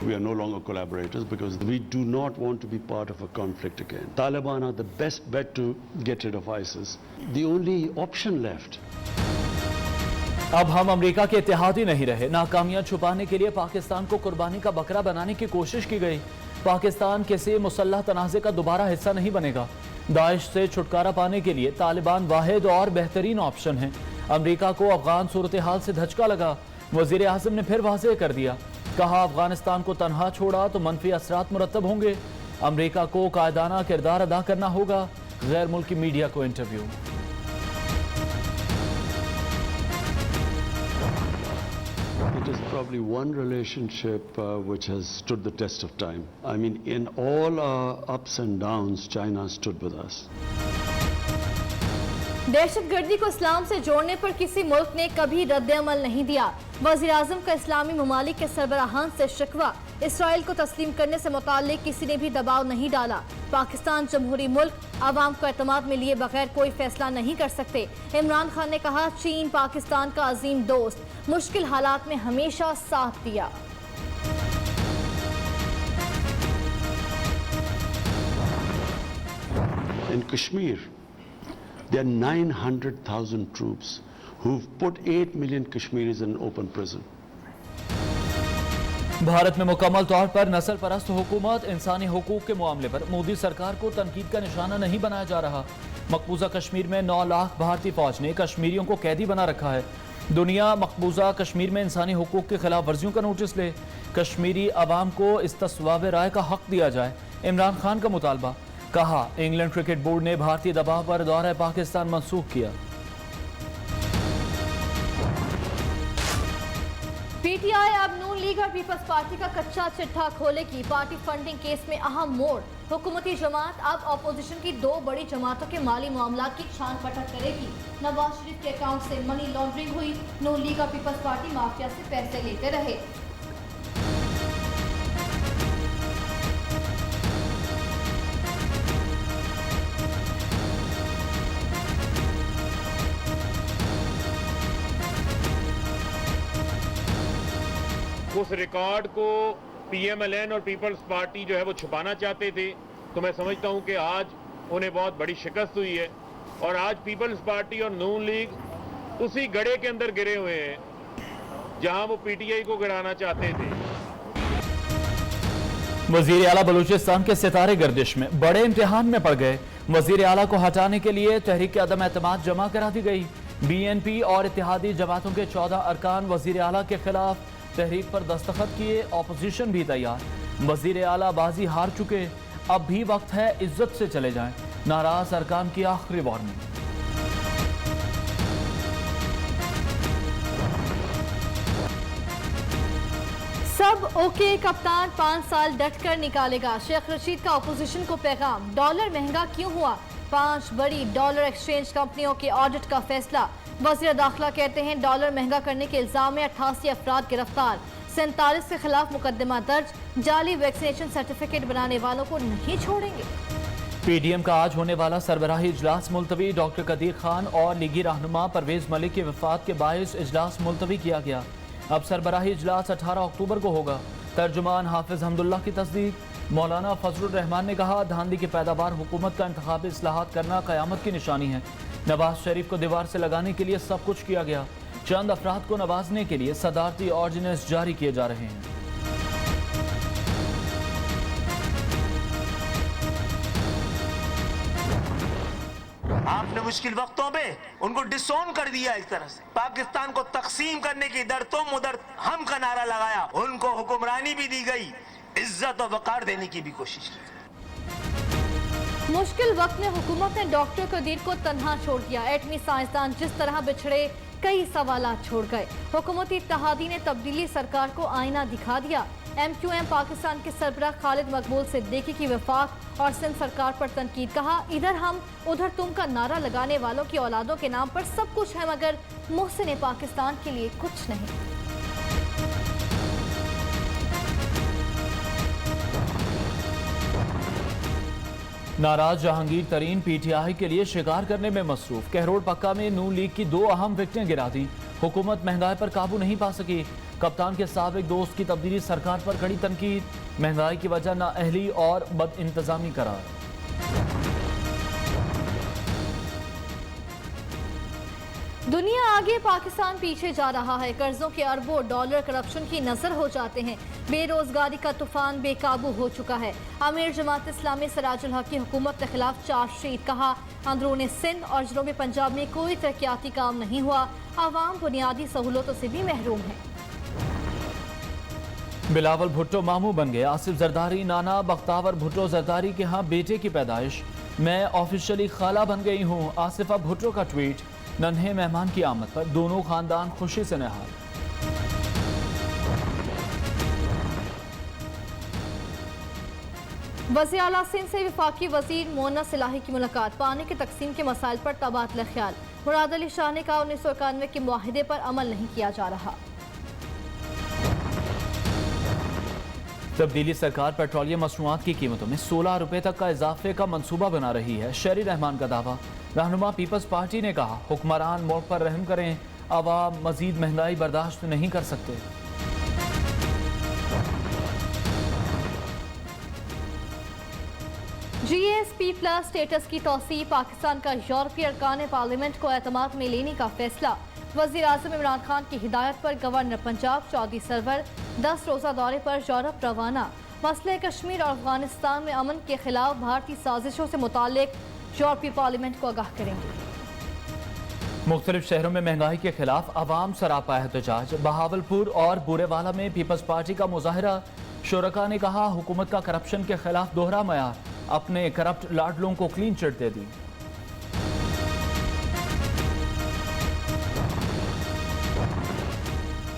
We are no longer collaborators because we do not want to be part of a conflict again. Taliban are the best bet to get rid of ISIS. The only option left. اب ہم امریکہ کے اتحادی نہیں رہے. ناکامیاں چھپانے کے لیے پاکستان کو قربانی کا بکرا بنانے کی کوشش کی گئی. پاکستان کسی مسلح تنازع کا دوبارہ حصہ نہیں بنے گا. داعش سے چھٹکارا پانے کے لیے طالبان واحد اور بہترین آپشن ہیں. امریکہ کو افغان صورتحال سے دھچکا لگا. وزیر اعظم نے پھر واضح کر دیا. کہا افغانستان کو تنہا چھوڑا تو منفی اثرات مرتب ہوں گے. امریکہ کو قائدانہ کردار ادا کرنا ہوگا. غیر ملکی میڈیا کو interview. It is probably one relationship which has stood the test of time. I mean, in all our ups and downs, China stood with us. دہشت گردی کو اسلام سے جوڑنے پر کسی ملک نے کبھی رد عمل نہیں دیا. وزیر اعظم کا اسلامی ممالک کے سربراہان سے شکوہ. اسرائیل کو تسلیم کرنے سے متعلق کسی نے بھی دباؤ نہیں ڈالا. پاکستان جمہوری ملک عوام کو اعتماد میں لیے بغیر کوئی فیصلہ نہیں کر سکتے. عمران خان نے کہا چین پاکستان کا عظیم دوست, مشکل حالات میں ہمیشہ ساتھ دیا. In Kashmir, there are 900,000 troops who've put 8 million Kashmiris in open prison. Bharat میں مکمل طور پر نسل پرست حکومت. انسانی حقوق کے معاملے پر مودی سرکار کو تنقید کا نشانہ نہیں بنایا جا رہا. مقبوضہ کشمیر میں 9 لاکھ بھارتی فوج نے کشمیریوں کو قیدی بنا رکھا ہے. دنیا مقبوضہ کشمیر میں انسانی حقوق کی خلاف ورزیوں کا نوٹس لے. کشمیری عوام کو استصواب رائے کا حق دیا جائے. عمران خان کا مطالبہ. کہا انگلینڈ کرکٹ بورڈ نے بھارتی دباؤ پر دورہ پاکستان منسوخ کیا. پی ٹی آئی اب نون لیگ اور پیپلز پارٹی کا کچا چٹھا کھولے گی. پارٹی فنڈنگ کیس میں اہم موڑ. حکومتی جماعت اب اپوزیشن کی 2 بڑی جماعتوں کے مالی معاملات کی چھان پٹک کرے گی. نواز شریف کے اکاؤنٹ سے منی لانڈرنگ ہوئی. نون لیگ اور پیپلز پارٹی مافیا سے پیسے لیتے رہے. اس ریکارڈ کو پی ایم ایل این اور پیپلز پارٹی جو ہے وہ چھپانا چاہتے تھے, تو میں سمجھتا ہوں کہ آج انہیں بہت بڑی شکست ہوئی ہے. اور آج پیپلز پارٹی اور نون لیگ اسی گڑھے کے اندر گرے ہوئے ہیں جہاں وہ پی ٹی آئی کو گڑانا چاہتے تھے. وزیر اعلیٰ بلوچستان کے ستارے گردش میں بڑے امتحان میں پڑ گئے. وزیر اعلیٰ کو ہٹانے کے لیے تحریک عدم اعتماد جمع کرا دی گئی. بی این پی اور اتحادی جماعتوں کے 14 ارکان وزیر اعلیٰ کے خلاف تحریک پر دستخط کیے. اپوزیشن بھی تیار. وزیر اعلیٰ بازی ہار چکے, اب بھی وقت ہے عزت سے چلے جائیں. ناراض ارکان کی آخری وارننگ. سب اوکے, کپتان 5 سال ڈٹ کر نکالے گا. شیخ رشید کا اپوزیشن کو پیغام. ڈالر مہنگا کیوں ہوا؟ 5 بڑی ڈالر ایکسچینج کمپنیوں کے آڈٹ کا فیصلہ. وزیر داخلہ کہتے ہیں ڈالر مہنگا کرنے کے الزام میں 88 افراد گرفتار. 47 کے خلاف مقدمہ درج. جعلی ویکسینیشن سرٹیفکیٹ بنانے والوں کو نہیں چھوڑیں گے. پی ڈی ایم کا آج ہونے والا سربراہی اجلاس ملتوی. ڈاکٹر قدیر خان اور لیگی رہنما پرویز ملک کی وفات کے باعث اجلاس ملتوی کیا گیا. اب سربراہی اجلاس 18 اکتوبر کو ہوگا. ترجمان حافظ حمداللہ کی تصدیق. مولانا فضل الرحمان نے کہا دھاندلی کی پیداوار حکومت کا انتخابی اصلاحات کرنا قیامت کی نشانی ہے. نواز شریف کو دیوار سے لگانے کے لیے سب کچھ کیا گیا. چند افراد کو نوازنے کے لیے صدارتی آرڈیننس جاری کیے جا رہے ہیں. آپ نے مشکل وقتوں پہ ان کو ڈسون کر دیا. اس طرح سے پاکستان کو تقسیم کرنے کی ادھر تم ادھر ہم کا نعرہ لگایا. ان کو حکمرانی بھی دی گئی, عزت و وقار دینے کی بھی کوشش کی. مشکل وقت میں حکومت نے ڈاکٹر قدیر کو تنہا چھوڑ دیا. ایٹمی سائنسدان جس طرح بچھڑے کئی سوالات چھوڑ گئے. حکومتی اتحادی نے تبدیلی سرکار کو آئینہ دکھا دیا. ایم کیو ایم پاکستان کے سربراہ خالد مقبول صدیقی کی وفاق اور سندھ سرکار پر تنقید. کہا ادھر ہم ادھر تم کا نعرہ لگانے والوں کی اولادوں کے نام پر سب کچھ ہے مگر محسن پاکستان کے لیے کچھ نہیں. ناراض جہانگیر ترین پی ٹی آئی کے لیے شکار کرنے میں مصروف. کہروڑ پکا میں نون لیگ کی 2 اہم وکٹیں گرا دیں. حکومت مہنگائی پر قابو نہیں پا سکی. کپتان کے سابق دوست کی تبدیلی سرکار پر کڑی تنقید, مہنگائی کی وجہ نااہلی اور بد انتظامی قرار. دنیا آگے, پاکستان پیچھے جا رہا ہے. قرضوں کے اربوں ڈالر کرپشن کی نظر ہو جاتے ہیں. بے روزگاری کا طوفان بے قابو ہو چکا ہے. امیر جماعت اسلامی سراج الحق کی حکومت کے خلاف چارج شیٹ, کہا اندرون سندھ اور جنوبی پنجاب میں کوئی ترقیاتی کام نہیں ہوا, عوام بنیادی سہولتوں سے بھی محروم ہے. بلاول بھٹو ماموں بن گئے. آصف زرداری نانا بختاور بھٹو زرداری کے ہاں بیٹے کی پیدائش, میں آفیشلی خالہ بن گئی ہوں. آصفہ بھٹو کا ٹویٹ, ننھے مہمان کی آمد پر دونوں خاندان خوشی سے نہال. وزیر اعلیٰ سندھ سے وفاقی وزیر مونس الہی کی ملاقات, پانی کی تقسیم کے مسائل پر تبادلہ خیال. مراد علی شاہ نے کہا 1991 کے معاہدے پر عمل نہیں کیا جا رہا. تبدیلی سرکار پیٹرولیم مصنوعات کی قیمتوں میں 16 روپے تک کا اضافے کا منصوبہ بنا رہی ہے. شہری رحمان کا دعویٰ. رہنما پیپلز پارٹی نے کہا حکمران ملک پر رحم کریں, عوام مزید مہنگائی برداشت نہیں کر سکتے. جی ایس پی پلس سٹیٹس کی توسیع, پاکستان کا یورپی ارکان پارلیمنٹ کو اعتماد میں لینے کا فیصلہ. وزیر اعظم عمران خان کی ہدایت پر گورنر پنجاب چودھری سرور 10 روزہ دورے پر یورپ روانہ. مسئلہ کشمیر اور افغانستان میں امن کے خلاف بھارتی سازشوں سے متعلق یورپی پارلیمنٹ کو آگاہ کریں گے. مختلف شہروں میں مہنگائی کے خلاف عوام سراپا احتجاج. بہاولپور اور بورے والا میں پیپلز پارٹی کا مظاہرہ. شرکاء نے کہا حکومت کا کرپشن کے خلاف دوہرا معیار, اپنے کرپٹ لاڈلوں کو کلین چٹ دے دی.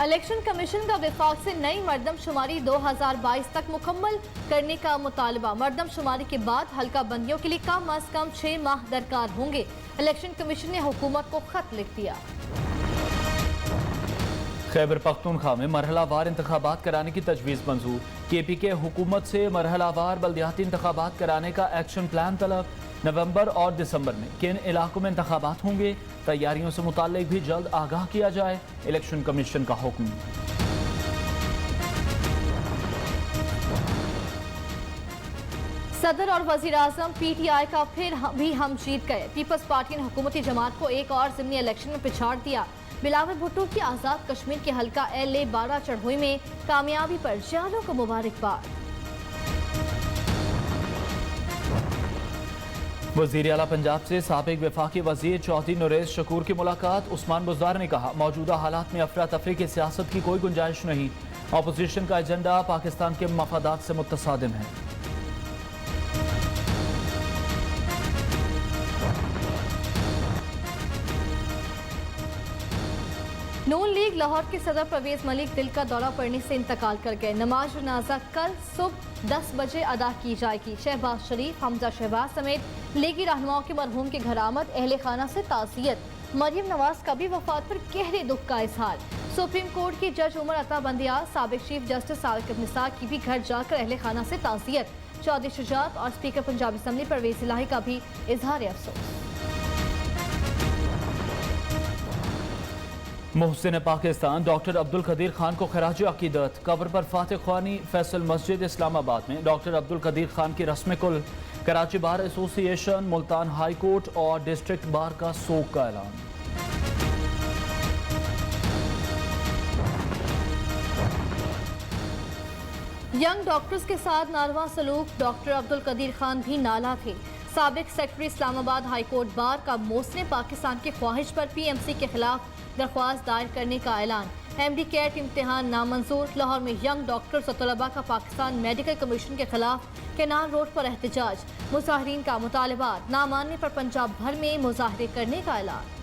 الیکشن کمیشن کا وفاق سے نئی مردم شماری 2022 تک مکمل کرنے کا مطالبہ. مردم شماری کے بعد حلقہ بندیوں کے لیے کم از کم 6 ماہ درکار ہوں گے. الیکشن کمیشن نے حکومت کو خط لکھ دیا. خیبر پختونخوا میں مرحلہ وار انتخابات کرانے کی تجویز منظور. کے پی کے حکومت سے مرحلہ وار بلدیاتی انتخابات کرانے کا ایکشن پلان طلب. نومبر اور دسمبر میں کن علاقوں میں انتخابات ہوں گے, تیاریوں سے متعلق بھی جلد آگاہ کیا جائے. الیکشن کمیشن کا حکم. صدر اور وزیر اعظم پی ٹی آئی کا پھر بھی ہم جیت گئے. پیپلز پارٹی نے حکومتی جماعت کو ایک اور ضمنی الیکشن میں پچھاڑ دیا. بلاول بھٹو کی آزاد کشمیر کے حلقہ LA 12 چڑھوئی میں کامیابی پر جالوں کو مبارکباد. وزیر اعلیٰ پنجاب سے سابق وفاقی وزیر چودھری نریش شکور کی ملاقات. عثمان بزدار نے کہا موجودہ حالات میں افراتفری کی سیاست کی کوئی گنجائش نہیں. اپوزیشن کا ایجنڈا پاکستان کے مفادات سے متصادم ہے. نون لیگ لاہور کے صدر پرویز ملک دل کا دورہ پڑنے سے انتقال کر گئے. نماز جنازہ کل صبح 10 بجے ادا کی جائے گی. شہباز شریف, حمزہ شہباز سمیت لیگی رہنماؤں کے مرحوم کے گھر آمد. اہل خانہ سے تعزیت. مریم نواز کا بھی وفات پر گہرے دکھ کا اظہار. سپریم کورٹ کی جج عمر عطا بندیال, سابق چیف جسٹس ثاقب نثار کی بھی گھر جا کر اہل خانہ سے تعزیت. چودھری شجاعت اور اسپیکر پنجاب اسمبلی پرویز الہی کا بھی اظہار افسوس. محسن پاکستان ڈاکٹر عبدالقدیر خان کو خراج عقیدت. قبر پر فاتح خوانی فیصل مسجد اسلام آباد میں ڈاکٹر عبدالقدیر خان کی رسم کل. کراچی بار ایسوسی ایشن, ملتان ہائی کورٹ اور ڈسٹرکٹ بار کا سوگ کا اعلان. ینگ ڈاکٹرز کے ساتھ ناروا سلوک. ڈاکٹر عبدالقدیر خان بھی نالا تھے. سابق سیکرٹری اسلام آباد ہائی کورٹ بار کا محسن پاکستان کی خواہش پر PMC کے خلاف درخواست دائر کرنے کا اعلان. MD کیٹ امتحان نامنظور. لاہور میں ینگ ڈاکٹرز اور طلباء کا پاکستان میڈیکل کمیشن کے خلاف کینال روڈ پر احتجاج. مظاہرین کا مطالبات نہ ماننے پر پنجاب بھر میں مظاہرے کرنے کا اعلان.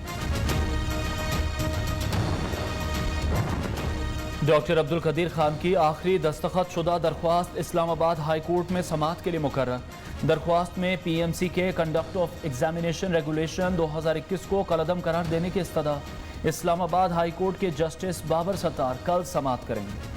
ڈاکٹر عبدالقدیر خان کی آخری دستخط شدہ درخواست اسلام آباد ہائی کورٹ میں سماعت کے لیے مقرر. درخواست میں PMC کے کنڈکٹ آف ایگزامینیشن ریگولیشن 2021 کو کالعدم قرار دینے کی استدعا. اسلام آباد ہائی کورٹ کے جسٹس بابر ستار کل سماعت کریں گے.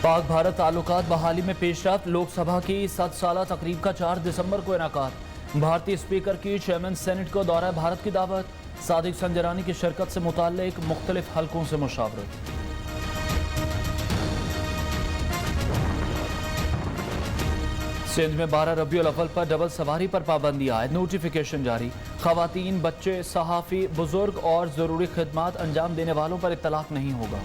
پاک بھارت تعلقات بحالی میں پیش رفت. لوک سبھا کی 100 سالہ تقریب کا 4 دسمبر کو انعقاد. بھارتی اسپیکر کی چیئرمین سینٹ کو دورہ بھارت کی دعوت. صادق سنجرانی کی شرکت سے متعلق مختلف حلقوں سے مشاورت۔ سندھ میں 12 ربیع الاول پر ڈبل سواری پر پابندی عائد، نوٹیفیکیشن جاری۔ خواتین، بچے، صحافی، بزرگ اور ضروری خدمات انجام دینے والوں پر اطلاق نہیں ہوگا۔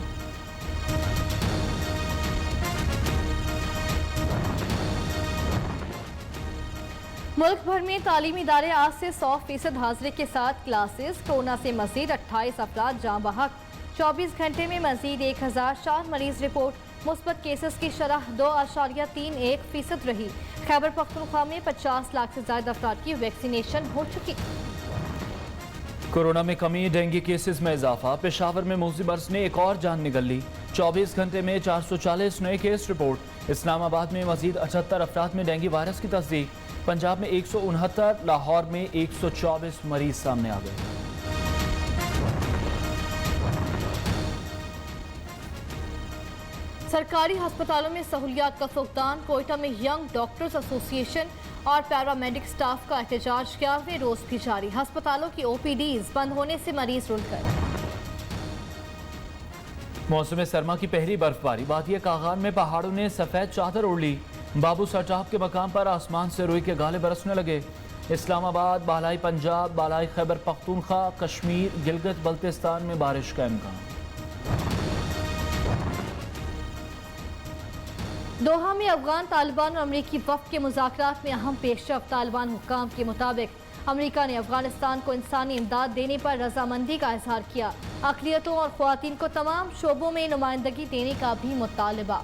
ملک بھر میں تعلیمی ادارے آج سے 100% حاضری کے ساتھ کلاسز۔ کورونا سے مزید 28 افراد جاں بحق۔ 24 گھنٹے میں مزید 1004 مریض رپورٹ۔ مثبت کیسز کی شرح 2.31% رہی۔ خیبر پختونخوا میں 50 لاکھ سے زائد افراد کی ویکسینیشن ہو چکی۔ کورونا میں کمی، ڈینگی کیسز میں اضافہ۔ پشاور میں موذی مرض نے ایک اور جان نگل لی۔ 24 گھنٹے میں 440 نئے کیس رپورٹ۔ اسلام آباد میں مزید 78 افراد میں ڈینگی وائرس کی تصدیق۔ پنجاب میں 169، لاہور میں 124 مریض سامنے آ گئے۔ سرکاری ہسپتالوں میں سہولیات کا فقدان۔ کوئٹہ میں ینگ ڈاکٹرز ایسوسی ایشن اور پیرامیڈک سٹاف کا احتجاج 11ویں روز بھی جاری۔ ہسپتالوں کی OPDs بند ہونے سے مریض رل گئے۔ موسم سرما کی پہلی برف باری۔ وادی کاغان میں پہاڑوں نے سفید چادر اوڑھ لی۔ بابو سٹاپ کے مقام پر آسمان سے روئی کے گالے برسنے لگے۔ اسلام آباد، بالائی پنجاب، بالائی خیبر پختونخوا، کشمیر، گلگت بلتستان میں بارش کا امکان۔ دوحہ میں افغان طالبان اور امریکی وفد کے مذاکرات میں اہم پیش رفت۔ طالبان حکام کے مطابق امریکہ نے افغانستان کو انسانی امداد دینے پر رضامندی کا اظہار کیا۔ اقلیتوں اور خواتین کو تمام شعبوں میں نمائندگی دینے کا بھی مطالبہ۔